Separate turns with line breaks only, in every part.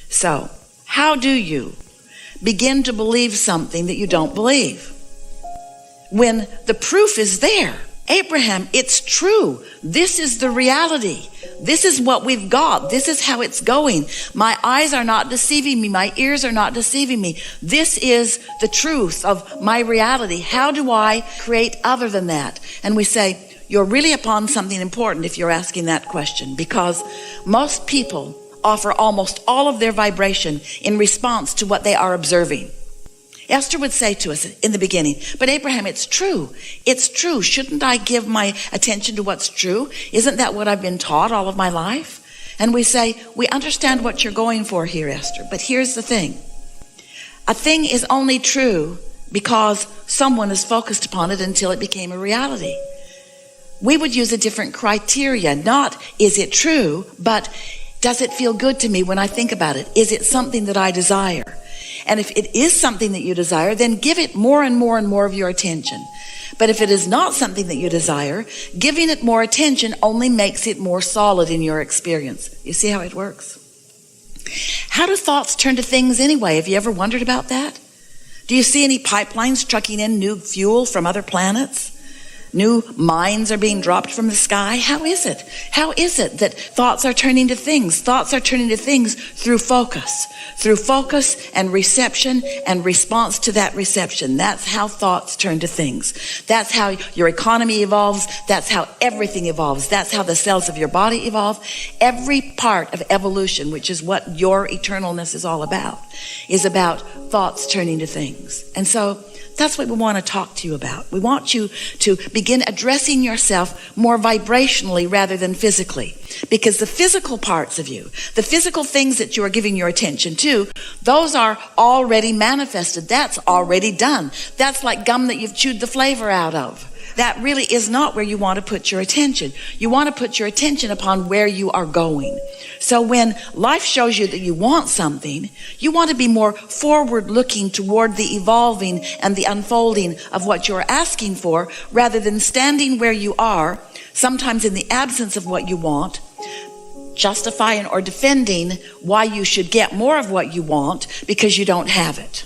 So, how do you begin to believe something that you don't believe? When the proof is there. Abraham, it's true. This is the reality. This is what we've got. This is how it's going. My eyes are not deceiving me. My ears are not deceiving me. This is the truth of my reality. How do I create other than that? And we say, you're really upon something important if you're asking that question, because most people offer almost all of their vibration in response to what they are observing. Esther would say to us in the beginning, but Abraham, it's true. It's true. Shouldn't I give my attention to what's true? Isn't that what I've been taught all of my life? And we say, we understand what you're going for here, Esther, but here's the thing. A thing is only true because someone is focused upon it until it became a reality. We would use a different criteria, not is it true, but does it feel good to me when I think about it? Is it something that I desire? And if it is something that you desire, then give it more and more and more of your attention. But if it is not something that you desire, giving it more attention only makes it more solid in your experience. You see how it works? How do thoughts turn to things anyway? Have you ever wondered about that? Do you see any pipelines trucking in new fuel from other planets? New mines are being dropped from the sky. How is it? How is it that thoughts are turning to things? Thoughts are turning to things through focus and reception and response to that reception. That's how thoughts turn to things. That's how your economy evolves. That's how everything evolves. That's how the cells of your body evolve. Every part of evolution, which is what your eternalness is all about, is about thoughts turning to things. And so that's what we want to talk to you about. We want you to begin addressing yourself more vibrationally rather than physically. Because the physical parts of you, the physical things that you are giving your attention to, those are already manifested. That's already done. That's like gum that you've chewed the flavor out of. That really is not where you want to put your attention. You want to put your attention upon where you are going. So when life shows you that you want something, you want to be more forward looking toward the evolving and the unfolding of what you're asking for, rather than standing where you are, sometimes in the absence of what you want, justifying or defending why you should get more of what you want because you don't have it.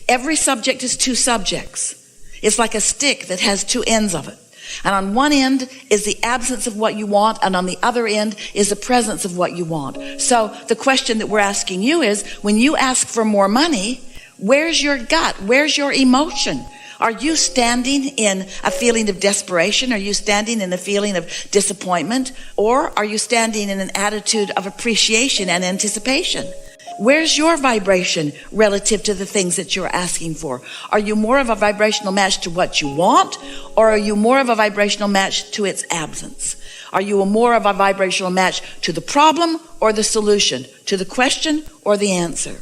Every subject is two subjects. It's like a stick that has two ends of it. And on one end is the absence of what you want, and on the other end is the presence of what you want. So the question that we're asking you is, when you ask for more money, where's your gut? Where's your emotion? Are you standing in a feeling of desperation? Are you standing in a feeling of disappointment? Or are you standing in an attitude of appreciation and anticipation? Where's your vibration relative to the things that you're asking for? Are you more of a vibrational match to what you want, or are you more of a vibrational match to its absence? Are you more of a vibrational match to the problem or the solution, to the question or the answer?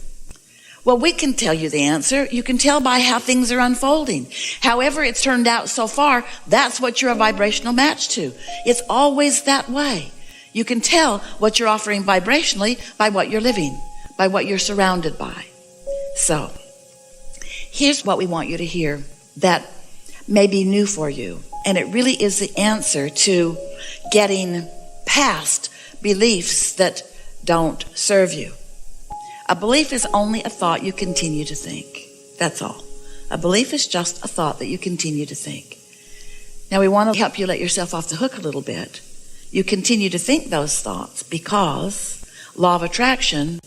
Well, we can tell you the answer. You can tell by how things are unfolding. However it's turned out so far, that's what you're a vibrational match to. It's always that way. You can tell what you're offering vibrationally by what you're living, by what you're surrounded by. So, here's what we want you to hear that may be new for you. And it really is the answer to getting past beliefs that don't serve you. A belief is only a thought you continue to think. That's all. A belief is just a thought that you continue to think. Now, we want to help you let yourself off the hook a little bit. You continue to think those thoughts because law of attraction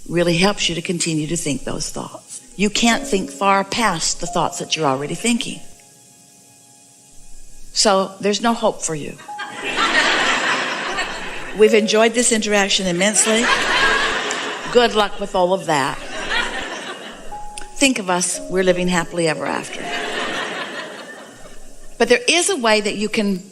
really helps you to continue to think those thoughts. You can't think far past the thoughts that you're already thinking. So there's no hope for you. We've enjoyed this interaction immensely. Good luck with all of that. Think of us, we're living happily ever after. But there is a way that you can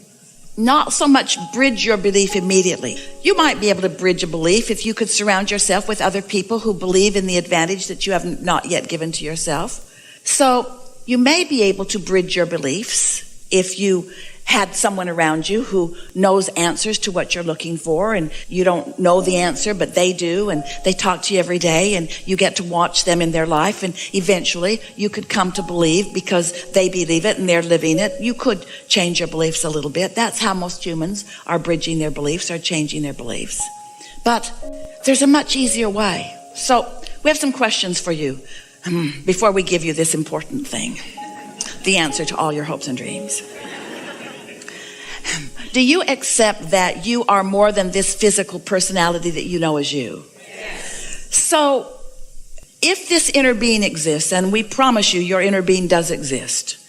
not so much bridge your belief immediately. You might be able to bridge a belief if you could surround yourself with other people who believe in the advantage that you have not yet given to yourself. So you may be able to bridge your beliefs if you had someone around you who knows answers to what you're looking for, and you don't know the answer, but they do, and they talk to you every day, and you get to watch them in their life, and eventually you could come to believe because they believe it and they're living it. You could change your beliefs a little bit. That's how most humans are bridging their beliefs, are changing their beliefs. But there's a much easier way. So we have some questions for you before we give you this important thing, the answer to all your hopes and dreams. Do you accept that you are more than this physical personality that you know as you? Yes. So if this inner being exists, and we promise you your inner being does exist,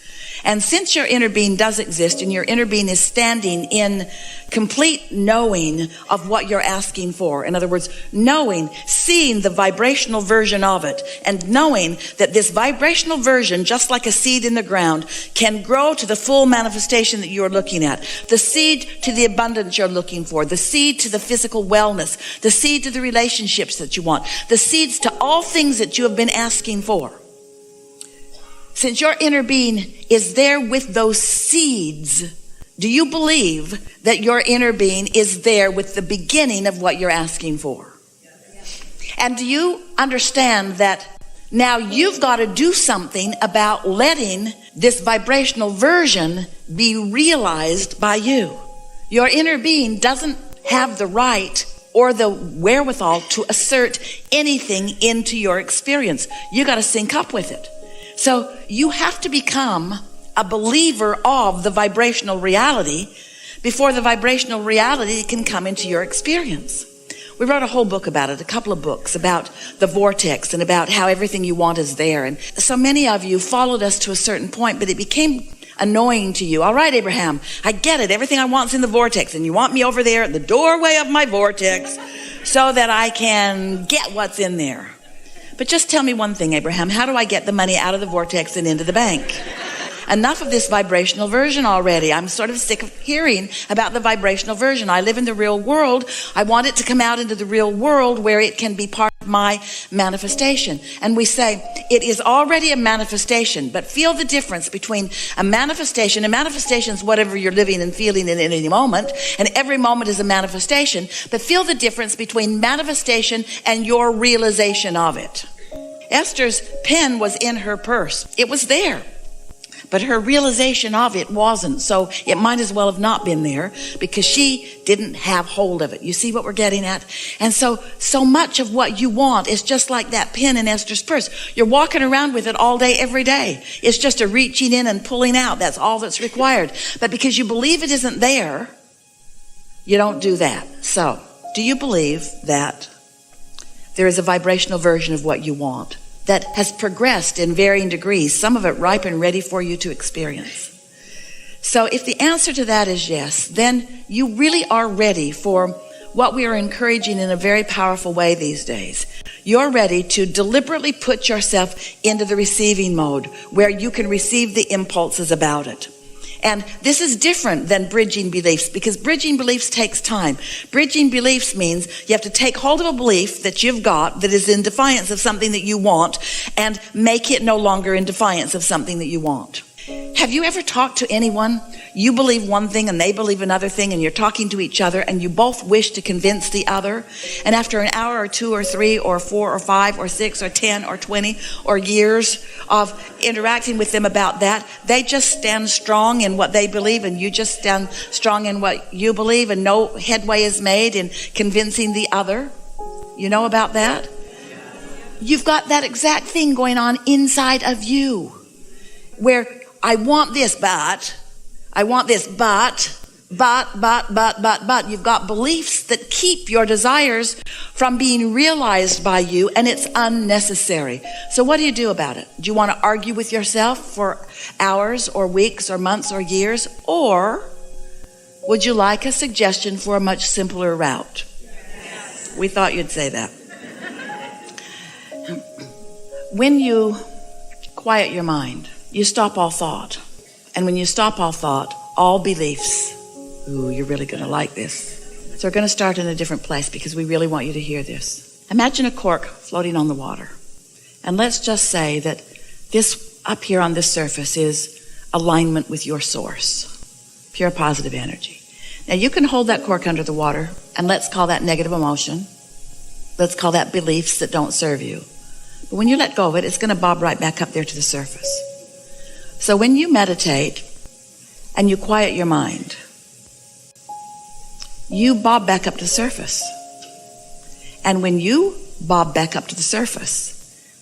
and since your inner being does exist and your inner being is standing in complete knowing of what you're asking for, in other words, knowing, seeing the vibrational version of it, and knowing that this vibrational version, just like a seed in the ground, can grow to the full manifestation that you're looking at. The seed to the abundance you're looking for, the seed to the physical wellness, the seed to the relationships that you want, the seeds to all things that you have been asking for. Since your inner being is there with those seeds, do you believe that your inner being is there with the beginning of what you're asking for? And do you understand that now you've got to do something about letting this vibrational version be realized by you? Your inner being doesn't have the right or the wherewithal to assert anything into your experience. You got to sync up with it. So you have to become a believer of the vibrational reality before the vibrational reality can come into your experience. We wrote a whole book about it, a couple of books about the vortex and about how everything you want is there. And so many of you followed us to a certain point, but it became annoying to you. All right, Abraham, I get it. Everything I want is in the vortex, and you want me over there at the doorway of my vortex so that I can get what's in there. But just tell me one thing, Abraham. How do I get the money out of the vortex and into the bank? Enough of this vibrational version already. I'm sort of sick of hearing about the vibrational version. I live in the real world. I want it to come out into the real world where it can be part of my manifestation. And we say, it is already a manifestation, but feel the difference between a manifestation. A manifestation is whatever you're living and feeling in any moment, and every moment is a manifestation. But feel the difference between manifestation and your realization of it. Esther's pen was in her purse. It was there. But her realization of it wasn't, so it might as well have not been there because she didn't have hold of it. You see what we're getting at? And so much of what you want is just like that pen in Esther's purse. You're walking around with it all day, every day. It's just a reaching in and pulling out. That's all that's required. But because you believe it isn't there, you don't do that. So, do you believe that there is a vibrational version of what you want that has progressed in varying degrees, some of it ripe and ready for you to experience? So if the answer to that is yes, then you really are ready for what we are encouraging in a very powerful way these days. You're ready to deliberately put yourself into the receiving mode where you can receive the impulses about it. And this is different than bridging beliefs, because bridging beliefs takes time. Bridging beliefs means you have to take hold of a belief that you've got that is in defiance of something that you want and make it no longer in defiance of something that you want. Have you ever talked to anyone? You believe one thing and they believe another thing, and you're talking to each other and you both wish to convince the other. And after an hour or 2 or 3 or 4 or 5 or 6 or 10 or 20 or years of interacting with them about that, they just stand strong in what they believe and you just stand strong in what you believe, and no headway is made in convincing the other. You know about that? You've got that exact thing going on inside of you where I want this, but you've got beliefs that keep your desires from being realized by you, and it's unnecessary. So what do you do about it? Do you want to argue with yourself for hours or weeks or months or years? Or would you like a suggestion for a much simpler route? Yes. We thought you'd say that. When you quiet your mind, you stop all thought. And when you stop all thought, all beliefs, ooh, you're really going to like this. So we're going to start in a different place because we really want you to hear this. Imagine a cork floating on the water. And let's just say that this up here on this surface is alignment with your source, pure positive energy. Now you can hold that cork under the water, and let's call that negative emotion. Let's call that beliefs that don't serve you. But when you let go of it, it's going to bob right back up there to the surface. So when you meditate and you quiet your mind, you bob back up to the surface. And when you bob back up to the surface.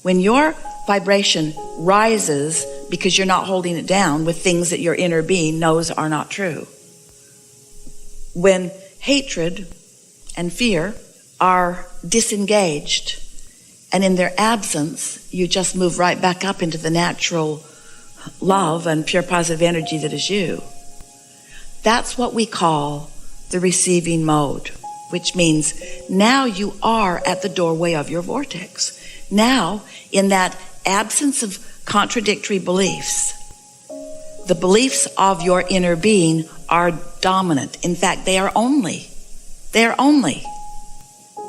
When your vibration rises because you're not holding it down with things that your inner being knows are not true. When hatred and fear are disengaged, and in their absence, you just move right back up into the natural love and pure positive energy that is you. That's what we call the receiving mode, which means now you are at the doorway of your vortex. Now, in that absence of contradictory beliefs, the beliefs of your inner being are dominant. In fact, they are only.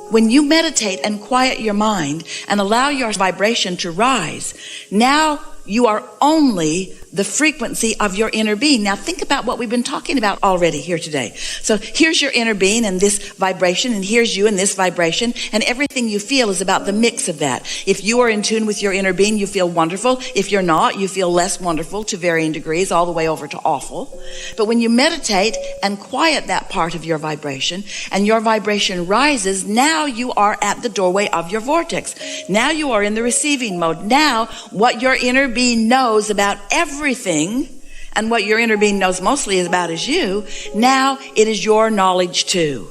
When you meditate and quiet your mind and allow your vibration to rise, now you are only the frequency of your inner being. Now think about what we've been talking about already here today. So here's your inner being and this vibration, and here's you and this vibration, and everything you feel is about the mix of that. If you are in tune with your inner being, you feel wonderful. If you're not, you feel less wonderful to varying degrees, all the way over to awful. But when you meditate and quiet that part of your vibration, and your vibration rises, now you are at the doorway of your vortex. Now you are in the receiving mode. Now what your inner being knows about everything, and what your inner being knows mostly about is you, now it is your knowledge too.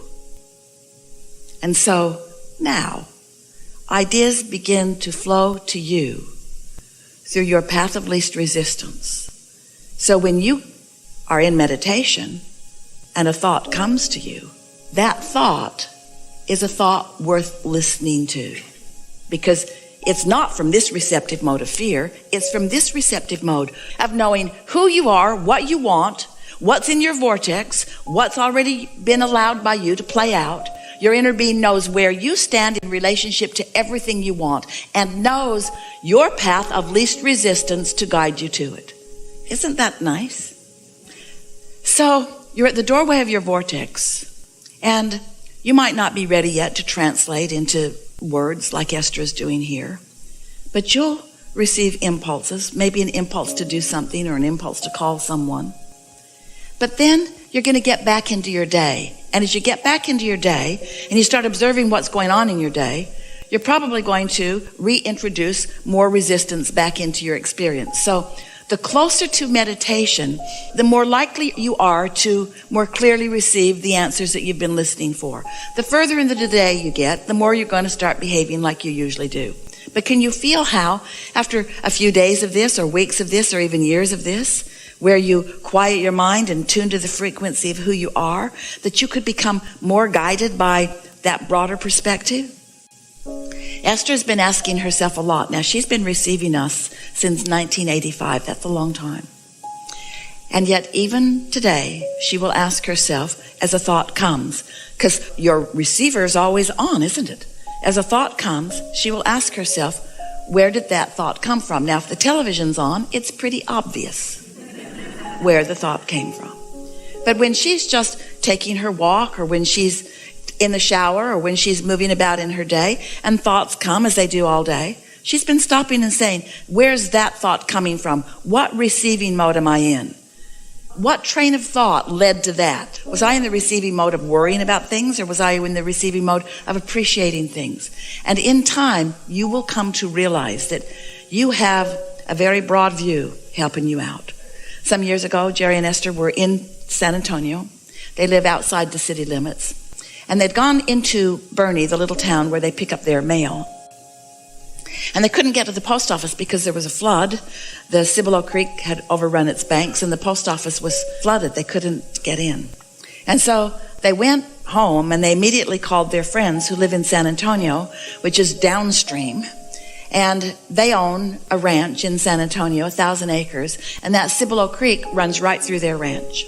And so now ideas begin to flow to you through your path of least resistance. So when you are in meditation and a thought comes to you, that thought is a thought worth listening to, because it's not from this receptive mode of fear. It's from this receptive mode of knowing who you are, what you want, what's in your vortex, what's already been allowed by you to play out. Your inner being knows where you stand in relationship to everything you want, and knows your path of least resistance to guide you to it. Isn't that nice? So you're at the doorway of your vortex, and you might not be ready yet to translate into words like Esther is doing here, but you'll receive impulses, maybe an impulse to do something or an impulse to call someone. But then you're going to get back into your day. And as you get back into your day and you start observing what's going on in your day, you're probably going to reintroduce more resistance back into your experience. So the closer to meditation, the more likely you are to more clearly receive the answers that you've been listening for. The further into the day you get, the more you're going to start behaving like you usually do. But can you feel how, after a few days of this, or weeks of this, or even years of this, where you quiet your mind and tune to the frequency of who you are, that you could become more guided by that broader perspective? Esther's been asking herself a lot. Now, she's been receiving us since 1985. That's a long time. And yet, even today, she will ask herself as a thought comes, because your receiver is always on, isn't it? As a thought comes, she will ask herself, where did that thought come from? Now, if the television's on, it's pretty obvious where the thought came from. But when she's just taking her walk, or when she's in the shower, or when she's moving about in her day, and thoughts come as they do all day, she's been stopping and saying, where's that thought coming from? What receiving mode am I in? What train of thought led to that? Was I in the receiving mode of worrying about things, or was I in the receiving mode of appreciating things? And in time, you will come to realize that you have a very broad view helping you out. Some years ago, Jerry and Esther were in San Antonio. They live outside the city limits. And they'd gone into Bernie, the little town where they pick up their mail. And they couldn't get to the post office because there was a flood. The Cibolo Creek had overrun its banks, and the post office was flooded. They couldn't get in. And so they went home, and they immediately called their friends who live in San Antonio, which is downstream. And they own a ranch in San Antonio, 1,000 acres, and that Cibolo Creek runs right through their ranch.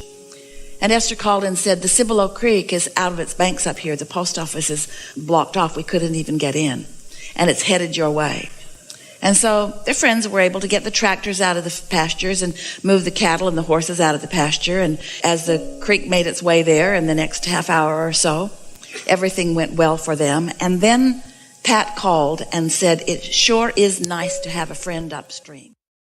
And Esther called and said, the Cibolo Creek is out of its banks up here. The post office is blocked off. We couldn't even get in. And it's headed your way. And so their friends were able to get the tractors out of the pastures and move the cattle and the horses out of the pasture. And as the creek made its way there in the next half hour or so, everything went well for them. And then Pat called and said, it sure is nice to have a friend upstream.